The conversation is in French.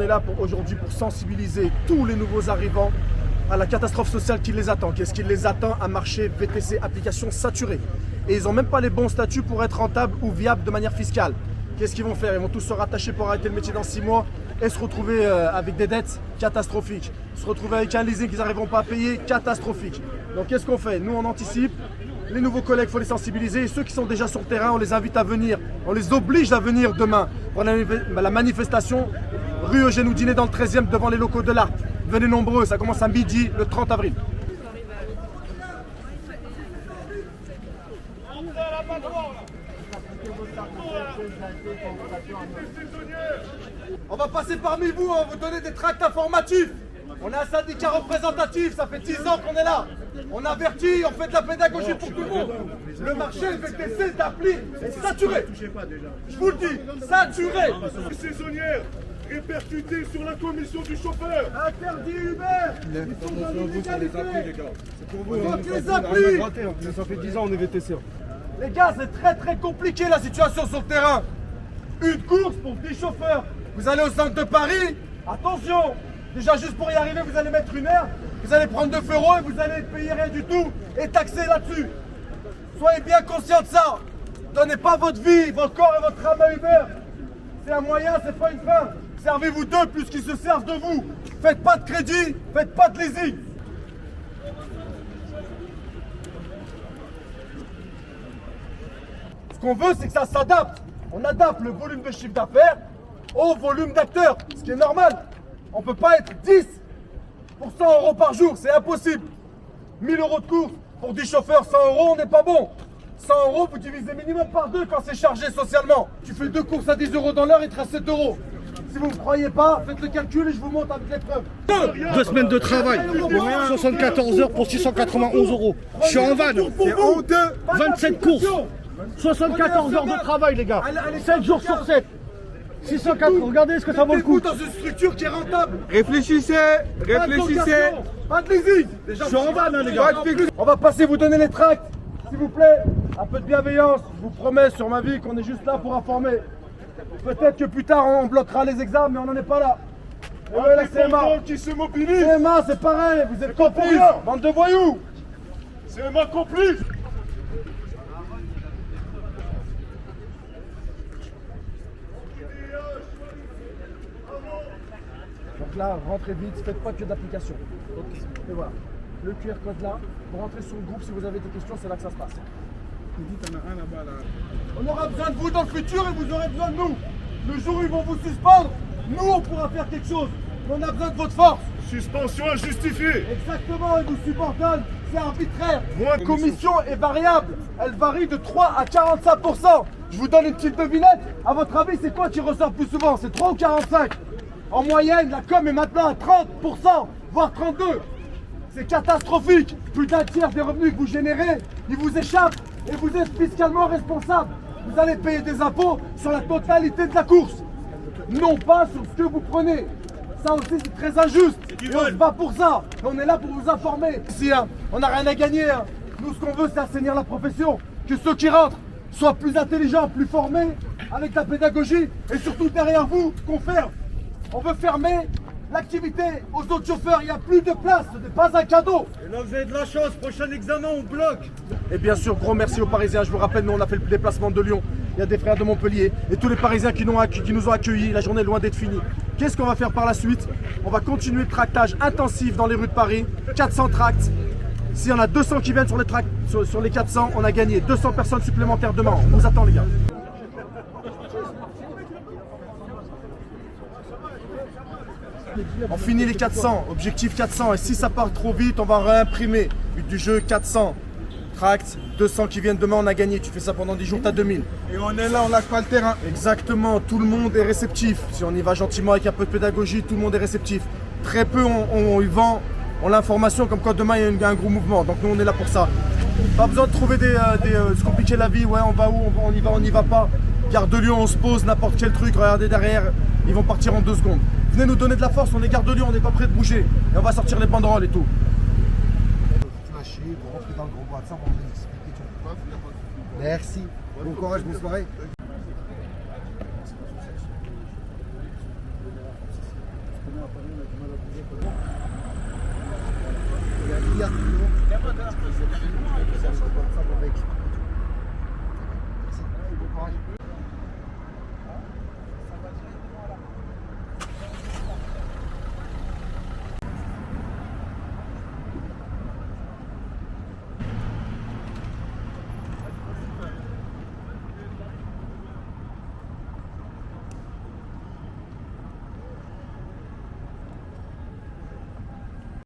on est là aujourd'hui pour sensibiliser tous les nouveaux arrivants à la catastrophe sociale qui les attend. Qu'est-ce qui les attend? Un marché VTC application saturé. Et ils n'ont même pas les bons statuts pour être rentables ou viables de manière fiscale. Qu'est-ce qu'ils vont faire? Ils vont tous se rattacher pour arrêter le métier dans 6 mois et se retrouver avec des dettes catastrophiques. Se retrouver avec un leasing qu'ils n'arriveront pas à payer, catastrophique. Donc qu'est-ce qu'on fait? Nous, on anticipe. Les nouveaux collègues, il faut les sensibiliser. Et ceux qui sont déjà sur le terrain, on les invite à venir. On les oblige à venir demain pour la manifestation rue Eugène Houdinet dans le 13e devant les locaux de l'ARP. Venez nombreux, ça commence à midi le 30 avril. On va passer parmi vous, on va vous donner des tracts informatifs. On est un syndicat représentatif, ça fait 10 ans qu'on est là. On avertit, on fait de la pédagogie pour tout le monde. Le marché VTC d'appli est saturé. Je vous le dis, saturé. Saisonnière répercutée sur la commission du chauffeur. Interdit Uber. Ils sont dans l'illégalité. C'est pour vous. Les applis. Ça fait 10 ans on est VTC. Les gars, c'est très compliqué la situation sur le terrain. Une course pour 10 chauffeurs. Vous allez au centre de Paris, attention. Déjà juste pour y arriver, vous allez mettre 1 heure. Vous allez prendre 2 euros et vous allez payer rien du tout et taxer là-dessus. Soyez bien conscients de ça. Donnez pas votre vie, votre corps et votre âme à Uber. C'est un moyen, c'est pas une fin. Servez-vous d'eux plus qu'ils se servent de vous. Faites pas de crédit, faites pas de leasing. Ce qu'on veut, c'est que ça s'adapte. On adapte le volume de chiffre d'affaires au volume d'acteurs, ce qui est normal. On ne peut pas être 10 pour 100 euros par jour, c'est impossible. 1000 euros de course pour 10 chauffeurs, 100 euros, on n'est pas bon. 100 euros, vous divisez minimum par 2 quand c'est chargé socialement. Tu fais 2 courses à 10 euros dans l'heure, il te reste 7 euros. Si vous ne me croyez pas, faites le calcul et je vous montre avec les preuves. 2 semaines de travail, 74 heures pour 691 euros. Je suis en vanne. C'est honteux. 27 courses, 74 heures de travail les gars, 7 jours sur 7. 680, regardez ce que ça vaut le coup. Dans une structure qui est rentable. Réfléchissez, réfléchissez. Pas de leasing. Je suis en vanne les gars. On va passer vous donner les tracts, s'il vous plaît. Un peu de bienveillance. Je vous promets sur ma vie qu'on est juste là pour informer. Peut-être que plus tard on bloquera les examens, mais on n'en est pas là. Et ouais, la CMA. Qui se mobilise. CMA, c'est pareil. Vous êtes complices. Bande de voyous. C'est ma complice. Donc là, rentrez vite, faites pas que d'application. Et voilà. Le QR code là, pour rentrer sur le groupe, si vous avez des questions, c'est là que ça se passe. On aura besoin de vous dans le futur et vous aurez besoin de nous. Le jour où ils vont vous suspendre, nous on pourra faire quelque chose. Mais on a besoin de votre force. Suspension injustifiée. Exactement, ils vous subordonnent, c'est arbitraire. La commission est variable, elle varie de 3 à 45%. Je vous donne une petite devinette. À votre avis, c'est quoi qui ressort plus souvent? C'est 3 ou 45? En moyenne, la com est maintenant à 30%, voire 32%. C'est catastrophique. Plus d'un tiers des revenus que vous générez, ils vous échappent et vous êtes fiscalement responsable. Vous allez payer des impôts sur la totalité de la course, non pas sur ce que vous prenez. Ça aussi, c'est très injuste. Et on se bat pour ça. Et on est là pour vous informer. Ici, hein, on n'a rien à gagner. Hein. Nous, ce qu'on veut, c'est assainir la profession. Que ceux qui rentrent soient plus intelligents, plus formés, avec la pédagogie. Et surtout, derrière vous, qu'on ferme. On veut fermer l'activité aux autres chauffeurs. Il n'y a plus de place. Ce n'est pas un cadeau. Et là, vous avez de la chance. Prochain examen, on bloque. Et bien sûr, gros merci aux Parisiens. Je vous rappelle, nous, on a fait le déplacement de Lyon. Il y a des frères de Montpellier et tous les Parisiens qui nous ont accueillis. La journée est loin d'être finie. Qu'est-ce qu'on va faire par la suite? On va continuer le tractage intensif dans les rues de Paris. 400 tracts. S'il y en a 200 qui viennent sur les tracts, sur les 400, on a gagné 200 personnes supplémentaires demain. On vous attend, les gars. On finit les 400, objectif 400. Et si ça part trop vite, on va réimprimer. But du jeu 400. Tract, 200 qui viennent demain, on a gagné. Tu fais ça pendant 10 jours, t'as 2000. Et on est là, on lâche pas le terrain. Exactement, tout le monde est réceptif. Si on y va gentiment avec un peu de pédagogie, tout le monde est réceptif. Très peu on y vend, on l'information comme quoi demain il y a un gros mouvement. Donc nous on est là pour ça. Pas besoin de trouver se compliquer la vie. Ouais, on va où, on y va pas. Gare de Lyon, on se pose, n'importe quel truc, regardez derrière, ils vont partir en 2 secondes. Venez nous donner de la force, on est Gare de Lyon, on n'est pas prêt de bouger. Et on va sortir les banderoles et tout. Flasher, vous rentrez dans le gros boîte, ça, on va vous expliquer tout. Merci. Bon courage, bonne soirée. Il y a un milliard d'euros.